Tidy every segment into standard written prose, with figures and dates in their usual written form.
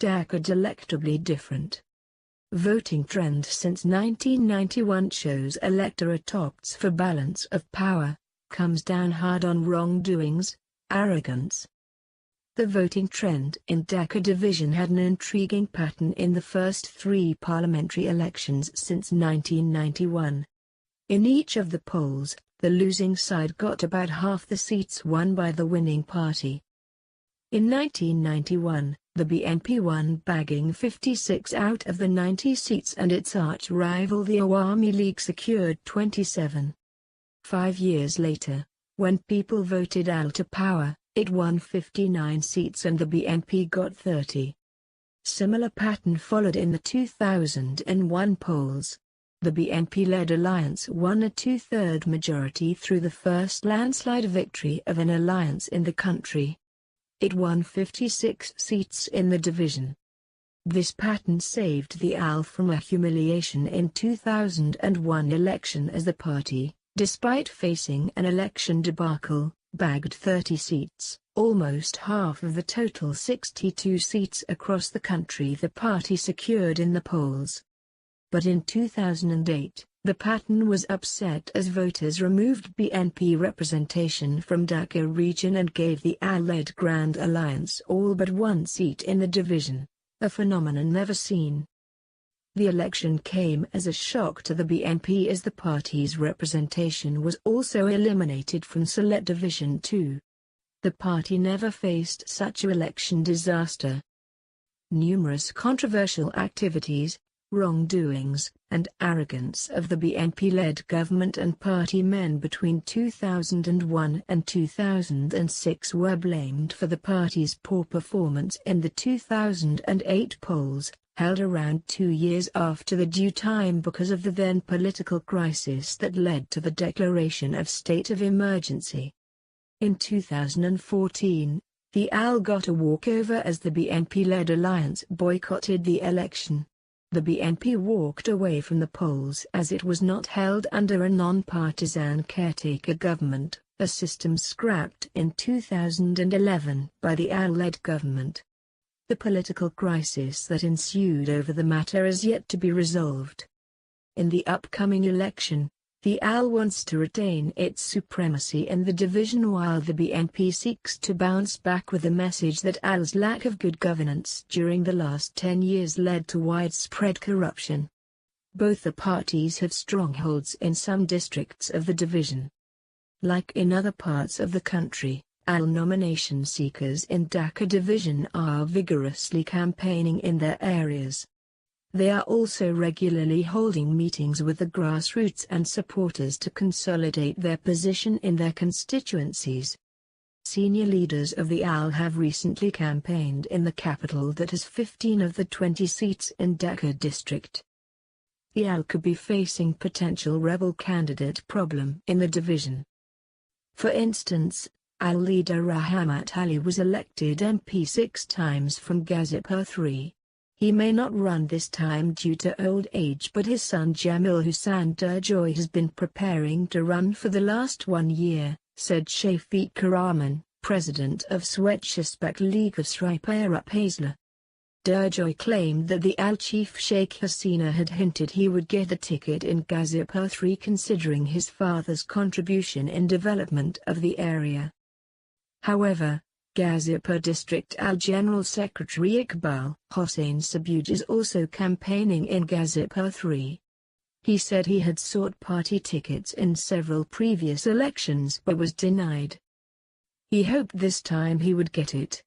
Dhaka delectably different. Voting trend since 1991 shows electorate opts for balance of power, comes down hard on wrongdoings, arrogance. The voting trend in Dhaka division had an intriguing pattern in the first 3 parliamentary elections since 1991. In each of the polls, the losing side got about half the seats won by the winning party. In 1991, the BNP won, bagging 56 out of the 90 seats, and its arch-rival the Awami League secured 27. 5 years later, when people voted AL to power, it won 59 seats and the BNP got 30. Similar pattern followed in the 2001 polls. The BNP-led alliance won a 2/3 majority through the first landslide victory of an alliance in the country. It won 56 seats in the division. This pattern saved the AL from a humiliation in 2001 election as the party, despite facing an election debacle, bagged 30 seats, almost half of the total 62 seats across the country the party secured in the polls. But in 2008, the pattern was upset as voters removed BNP representation from Dhaka region and gave the AL-led Grand Alliance all but 1 seat in the division, a phenomenon never seen. The election came as a shock to the BNP as the party's representation was also eliminated from Select Division 2. The party never faced such an election disaster. Numerous controversial activities, wrongdoings, and arrogance of the BNP-led government and party men between 2001 and 2006 were blamed for the party's poor performance in the 2008 polls, held around 2 years after the due time because of the then political crisis that led to the declaration of state of emergency. In 2014, the AL got a walkover as the BNP-led alliance boycotted the election. The BNP walked away from the polls as it was not held under a non-partisan caretaker government, a system scrapped in 2011 by the AL-led government. The political crisis that ensued over the matter is yet to be resolved. In the upcoming election, the AL wants to retain its supremacy in the division while the BNP seeks to bounce back with a message that AL's lack of good governance during the last 10 years led to widespread corruption. Both the parties have strongholds in some districts of the division. Like in other parts of the country, AL nomination seekers in Dhaka division are vigorously campaigning in their areas. They are also regularly holding meetings with the grassroots and supporters to consolidate their position in their constituencies. Senior leaders of the AL have recently campaigned in the capital that has 15 of the 20 seats in Dhaka district. The AL could be facing potential rebel candidate problem in the division. For instance, AL leader Rahmat Ali was elected MP 6 times from Ghazipur 3. He may not run this time due to old age, but his son Jamil Hussain Durjoy has been preparing to run for the last 1 year, said Shafiq Rahman, president of Swechhaspek League of Sripura Paisla. Durjoy claimed that the AL chief Sheikh Hasina had hinted he would get a ticket in Ghazipur 3 considering his father's contribution in development of the area. However, Ghazipur District AL General Secretary Iqbal Hossain Sabuj is also campaigning in Ghazipur 3. He said he had sought party tickets in several previous elections but was denied. He hoped this time he would get it.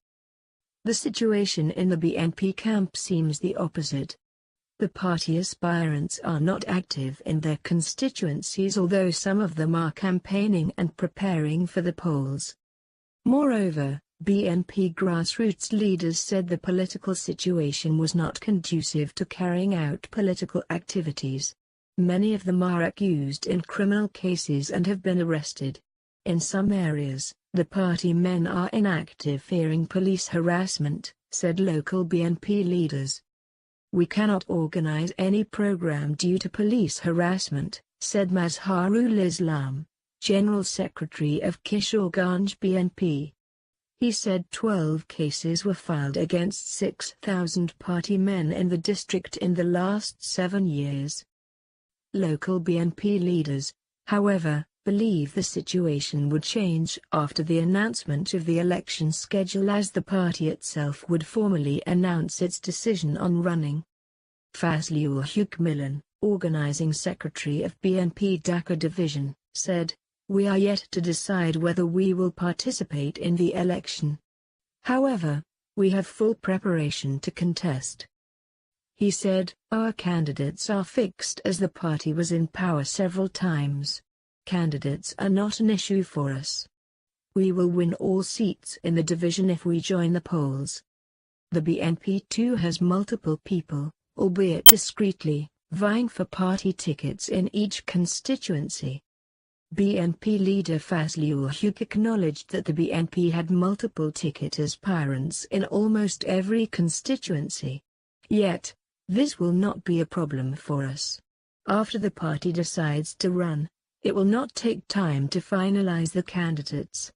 The situation in the BNP camp seems the opposite. The party aspirants are not active in their constituencies, although some of them are campaigning and preparing for the polls. Moreover, BNP grassroots leaders said the political situation was not conducive to carrying out political activities. Many of them are accused in criminal cases and have been arrested. In some areas, the party men are inactive fearing police harassment, said local BNP leaders. We cannot organize any program due to police harassment, said Mazharul Islam, General Secretary of Kishoreganj BNP. He said 12 cases were filed against 6,000 party men in the district in the last 7 years. Local BNP leaders, however, believe the situation would change after the announcement of the election schedule, as the party itself would formally announce its decision on running. Fazlul Huq Milan, organizing secretary of BNP Dhaka division, said, "We are yet to decide whether we will participate in the election. However, we have full preparation to contest." He said, "Our candidates are fixed as the party was in power several times. Candidates are not an issue for us. We will win all seats in the division if we join the polls." The BNP too has multiple people, albeit discreetly, vying for party tickets in each constituency. BNP leader Fazlul Huq acknowledged that the BNP had multiple ticket aspirants in almost every constituency. Yet, this will not be a problem for us. After the party decides to run, it will not take time to finalize the candidates.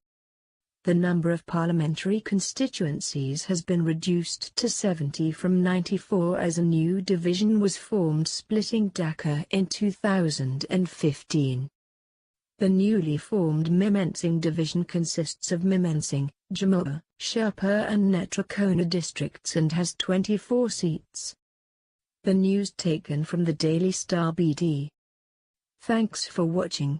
The number of parliamentary constituencies has been reduced to 70 from 94 as a new division was formed, splitting Dhaka in 2015. The newly formed Mymensingh division consists of Mymensingh, Jammu, Sherpur and Netrakona districts and has 24 seats. The news taken from the Daily Star BD. Thanks for watching.